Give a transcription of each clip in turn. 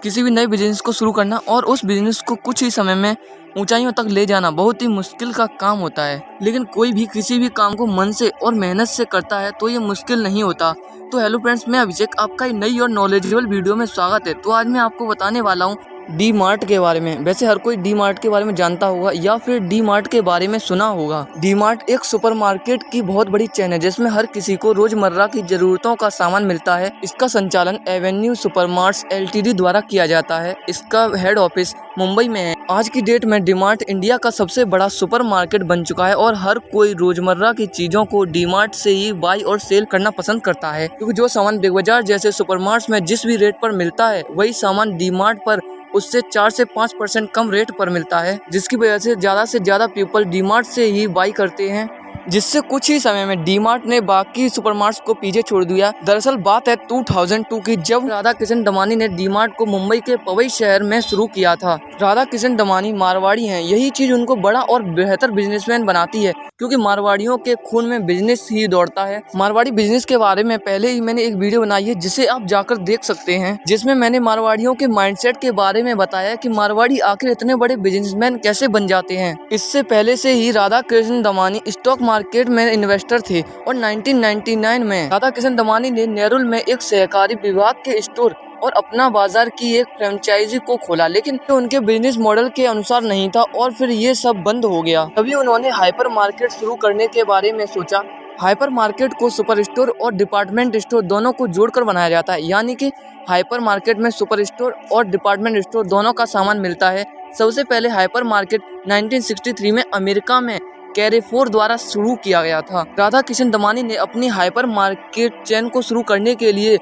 किसी भी नए बिजनेस को शुरू करना और उस बिजनेस को कुछ ही समय में ऊंचाइयों तक ले जाना बहुत ही मुश्किल का काम होता है। लेकिन कोई भी किसी भी काम को मन से और मेहनत से करता है तो ये मुश्किल नहीं होता। तो हेलो फ्रेंड्स, मैं अभिषेक, आपका एक नई और नॉलेजेबल वीडियो में स्वागत है। तो आज मैं आपको बताने वाला हूँ डी मार्ट के बारे में। वैसे हर कोई डी मार्ट के बारे में जानता होगा या फिर डी मार्ट के बारे में सुना होगा। डी मार्ट एक सुपरमार्केट की बहुत बड़ी चेन है जिसमें हर किसी को रोजमर्रा की जरूरतों का सामान मिलता है। इसका संचालन एवेन्यू सुपरमार्ट्स एलटीडी द्वारा किया जाता है। इसका हेड ऑफिस मुंबई में है। आज की डेट में डी मार्ट इंडिया का सबसे बड़ा सुपरमार्केट बन चुका है और हर कोई रोजमर्रा की चीजों को डी मार्ट से ही बाई और सेल करना पसंद करता है, क्योंकि जो सामान बिग बाजार जैसे सुपरमार्ट्स में जिस भी रेट पर मिलता है वही सामान डी मार्ट पर उससे 4 से 5% कम रेट पर मिलता है, जिसकी वजह से ज्यादा पीपल डी मार्ट से ही बाई करते हैं, जिससे कुछ ही समय में डी मार्ट ने बाकी सुपरमार्ट्स को पीछे छोड़ दिया। दरअसल बात है 2002 की, जब राधा किशन दमानी ने डी मार्ट को मुंबई के पवई शहर में शुरू किया था। राधा किशन दमानी मारवाड़ी हैं, यही चीज उनको बड़ा और बेहतर बिजनेसमैन बनाती है, क्योंकि मारवाड़ियों के खून में बिजनेस ही दौड़ता है। मारवाड़ी बिजनेस के बारे में पहले ही मैंने एक वीडियो बनाई है जिसे आप जाकर देख सकते हैं, जिसमें मैंने मारवाड़ियों के माइंडसेट के बारे में बताया कि मारवाड़ी आखिर इतने बड़े बिजनेसमैन कैसे बन जाते हैं। इससे पहले से ही राधा किशन दमानी स्टॉक मार्केट में इन्वेस्टर थे और 1999 में राधा किशन दमानी ने नेरुल में एक सहकारी विभाग के स्टोर और अपना बाजार की एक फ्रेंचाइजी को खोला, लेकिन उनके बिजनेस मॉडल के अनुसार नहीं था और फिर ये सब बंद हो गया। तभी उन्होंने हाइपर मार्केट शुरू करने के बारे में सोचा। हाइपर मार्केट को सुपर स्टोर और डिपार्टमेंट स्टोर दोनों को जोड़कर बनाया जाता है, यानी कि हाइपर मार्केट में सुपर स्टोर और डिपार्टमेंट स्टोर दोनों का सामान मिलता है। सबसे पहले हाइपर मार्केट 1963 में अमेरिका में कैरेफोर द्वारा शुरू किया गया था। राधा किशन दमानी ने अपनी हाइपर मार्केट चेन को शुरू करने के लिए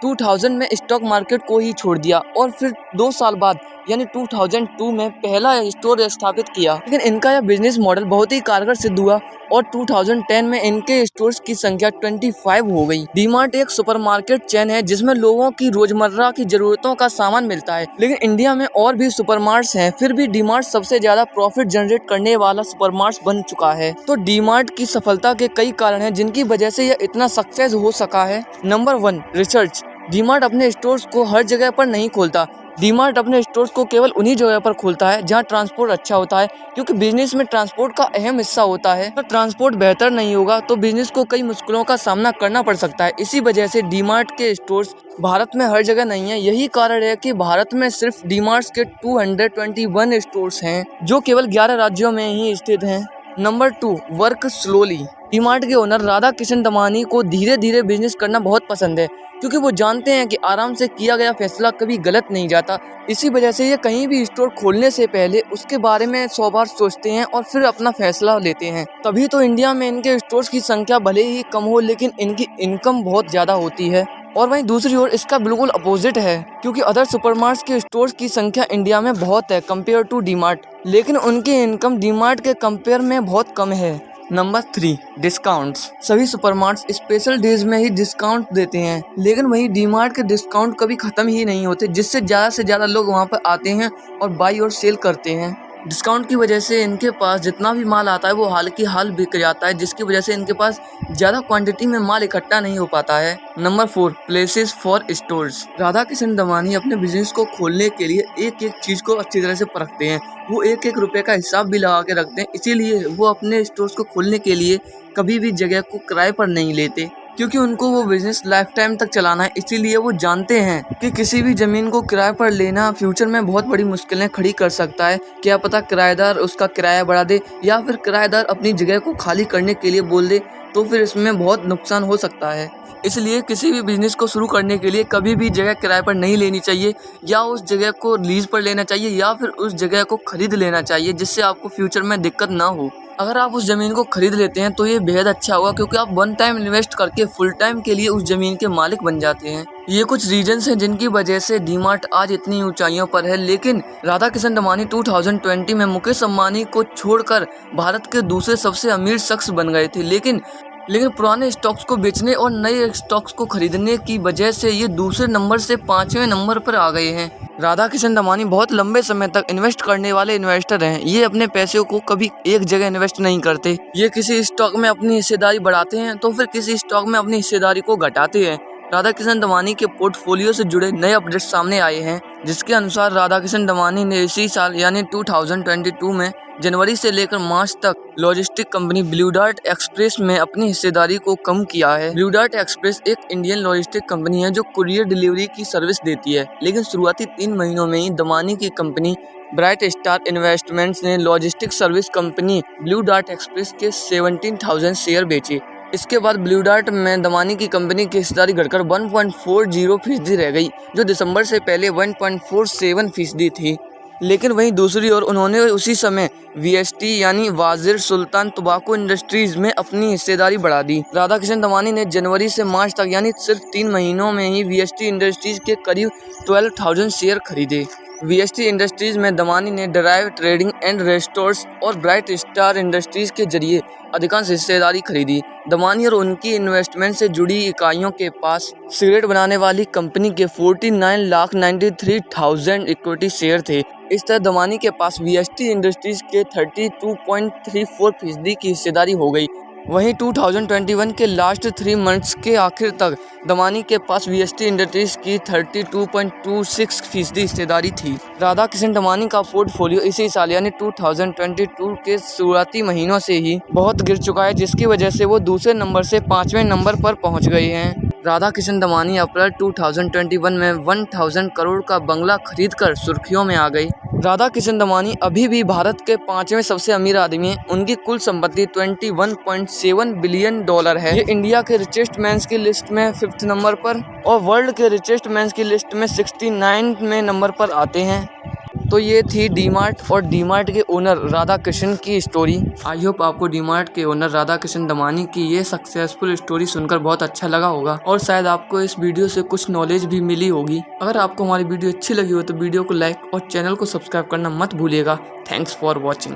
2000 में स्टॉक मार्केट को ही छोड़ दिया और फिर 2 साल बाद यानी 2002 में पहला स्टोर स्थापित किया। लेकिन इनका यह बिजनेस मॉडल बहुत ही कारगर सिद्ध हुआ और 2010 में इनके स्टोर्स की संख्या 25 हो गई। डी मार्ट एक सुपरमार्केट चेन है जिसमें लोगों की रोजमर्रा की जरूरतों का सामान मिलता है। लेकिन इंडिया में और भी सुपरमार्ट्स हैं, फिर भी डी मार्ट सबसे ज्यादा प्रॉफिट जनरेट करने वाला सुपरमार्ट्स बन चुका है। तो डी मार्ट की सफलता के कई कारण हैं जिनकी वजह से यह इतना सक्सेस हो सका है। Number 1, research. डी मार्ट अपने स्टोर्स को हर जगह पर नहीं खोलता। डी मार्ट अपने स्टोर्स को केवल उन्हीं जगह पर खोलता है जहां ट्रांसपोर्ट अच्छा होता है, क्योंकि बिजनेस में ट्रांसपोर्ट का अहम हिस्सा होता है। अगर ट्रांसपोर्ट बेहतर नहीं होगा तो बिजनेस को कई मुश्किलों का सामना करना पड़ सकता है। इसी वजह से डी मार्ट के स्टोर्स भारत में हर जगह नहीं है। यही कारण है कि भारत में सिर्फ डी मार्ट के 221 स्टोर्स हैं, जो केवल 11 राज्यों में ही स्थित हैं। Number 2, work slowly. D mart के ओनर राधा किशन दमानी को धीरे धीरे बिजनेस करना बहुत पसंद है, क्योंकि वो जानते हैं कि आराम से किया गया फैसला कभी गलत नहीं जाता। इसी वजह से ये कहीं भी स्टोर खोलने से पहले उसके बारे में 100 बार सोचते हैं और फिर अपना फैसला लेते हैं। तभी तो इंडिया में इनके स्टोर्स की संख्या भले ही कम हो, लेकिन इनकी इनकम बहुत ज्यादा होती है। और वहीं दूसरी ओर इसका बिल्कुल अपोजिट है, क्योंकि अदर सुपरमार्ट्स के स्टोर्स की संख्या इंडिया में बहुत है कंपेयर टू डी मार्ट, लेकिन उनकी इनकम डी मार्ट के कंपेयर में बहुत कम है। Number 3, discounts. सभी सुपरमार्ट्स स्पेशल डेज में ही डिस्काउंट देते हैं, लेकिन वही डी मार्ट के डिस्काउंट कभी खत्म ही नहीं होते, जिससे ज़्यादा से ज़्यादा लोग वहां पर आते हैं और बाई और सेल करते हैं। डिस्काउंट की वजह से इनके पास जितना भी माल आता है वो हाल की हाल बिक जाता है, जिसकी वजह से इनके पास ज़्यादा क्वांटिटी में माल इकट्ठा नहीं हो पाता है। Number 4, places for stores. Radha Kishan Damani अपने बिजनेस को खोलने के लिए एक एक चीज़ को अच्छी तरह से परखते हैं। वो एक एक रुपए का हिसाब भी लगा के रखते हैं, इसीलिए वो अपने स्टोर्स को खोलने के लिए कभी भी जगह को किराए पर नहीं लेते, क्योंकि उनको वो बिजनेस लाइफ टाइम तक चलाना है। इसीलिए वो जानते हैं कि किसी भी जमीन को किराए पर लेना फ्यूचर में बहुत बड़ी मुश्किलें खड़ी कर सकता है। क्या पता किराएदार उसका किराया बढ़ा दे या फिर किराएदार अपनी जगह को खाली करने के लिए बोल दे, तो फिर इसमें बहुत नुकसान हो सकता है। इसलिए किसी भी बिजनेस को शुरू करने के लिए कभी भी जगह किराए पर नहीं लेनी चाहिए, या उस जगह को लीज पर लेना चाहिए या फिर उस जगह को खरीद लेना चाहिए, जिससे आपको फ्यूचर में दिक्कत ना हो। अगर आप उस ज़मीन को खरीद लेते हैं तो ये बेहद अच्छा होगा, क्योंकि आप 1 टाइम इन्वेस्ट करके फुल टाइम के लिए उस ज़मीन के मालिक बन जाते हैं। ये कुछ रीजंस हैं जिनकी वजह से डी मार्ट आज इतनी ऊंचाइयों पर है। लेकिन राधा किशन दमानी 2020 में मुकेश अंबानी को छोड़कर भारत के दूसरे सबसे अमीर शख्स बन गए थे। लेकिन पुराने स्टॉक्स को बेचने और नए स्टॉक्स को खरीदने की वजह से ये दूसरे नंबर से 5वें नंबर पर आ गए हैं। राधा किशन दमानी बहुत लंबे समय तक इन्वेस्ट करने वाले इन्वेस्टर हैं। ये अपने पैसे को कभी एक जगह इन्वेस्ट नहीं करते। ये किसी स्टॉक में अपनी हिस्सेदारी बढ़ाते हैं तो फिर किसी स्टॉक में अपनी हिस्सेदारी को घटाते हैं। राधाकिशन दमानी के पोर्टफोलियो से जुड़े नए अपडेट सामने आए हैं, जिसके अनुसार राधाकिशन दमानी ने इसी साल यानी 2022 में जनवरी से लेकर मार्च तक logistic company blue dart express में अपनी हिस्सेदारी को कम किया है। ब्लू डार्ट एक्सप्रेस एक इंडियन लॉजिस्टिक कंपनी है जो कुरियर डिलीवरी की सर्विस देती है, लेकिन शुरुआती 3 महीनों में ही दमानी की कंपनी ब्राइट स्टार इन्वेस्टमेंट्स ने logistic service company blue dart express के 17,000 शेयर बेचे। इसके बाद ब्लू डार्ट में दमानी की कंपनी की हिस्सेदारी घटकर 1.40% रह गई, जो दिसंबर से पहले 1.47% थी। लेकिन वहीं दूसरी ओर उन्होंने उसी समय वीएसटी यानी वाजिर सुल्तान टोबैको इंडस्ट्रीज में अपनी हिस्सेदारी बढ़ा दी। राधाकिशन दमानी ने जनवरी से मार्च तक यानी सिर्फ 3 महीनों में ही वीएसटी इंडस्ट्रीज के करीब 12,000 शेयर खरीदे। वीएसटी इंडस्ट्रीज में दमानी ने ड्राइव ट्रेडिंग एंड रेस्टोर्स और ब्राइट स्टार इंडस्ट्रीज के जरिए अधिकांश हिस्सेदारी खरीदी। दमानी और उनकी इन्वेस्टमेंट से जुड़ी इकाइयों के पास सिगरेट बनाने वाली कंपनी के 49,93,000 इक्विटी शेयर थे। इस तरह दमानी के पास वीएसटी इंडस्ट्रीज के 32.34% की हिस्सेदारी हो गई। वहीं 2021 के लास्ट 3 मंथ्स के आखिर तक दमानी के पास वीएसटी इंडस्ट्रीज की 32.26% हिस्सेदारी थी। राधाकिशन दमानी का पोर्टफोलियो इसी साल यानी 2022 के शुरुआती महीनों से ही बहुत गिर चुका है, जिसकी वजह से वो दूसरे नंबर से 5वें नंबर पर पहुंच गए हैं। राधाकिशन दमानी अप्रैल 2021 में 1,000 करोड़ का बंगला खरीदकर सुर्खियों में आ गई। राधाकिशन दमानी अभी भी भारत के 5वें सबसे अमीर आदमी हैं। उनकी कुल संपत्ति $21.7 बिलियन है। ये इंडिया के रिचेस्ट मैंस की लिस्ट में 5th नंबर पर और वर्ल्ड के रिचेस्ट मैंस की लिस्ट में 69वें नंबर पर आते हैं। तो ये थी डीमार्ट और डीमार्ट के ओनर राधाकिशन की स्टोरी। आई होप आपको डीमार्ट के ओनर राधाकिशन दमानी की ये सक्सेसफुल स्टोरी सुनकर बहुत अच्छा लगा होगा और शायद आपको इस वीडियो से कुछ नॉलेज भी मिली होगी। अगर आपको हमारी वीडियो अच्छी लगी हो तो वीडियो को लाइक और चैनल को सब्सक्राइब करना मत भूलिएगा। Thanks for watching.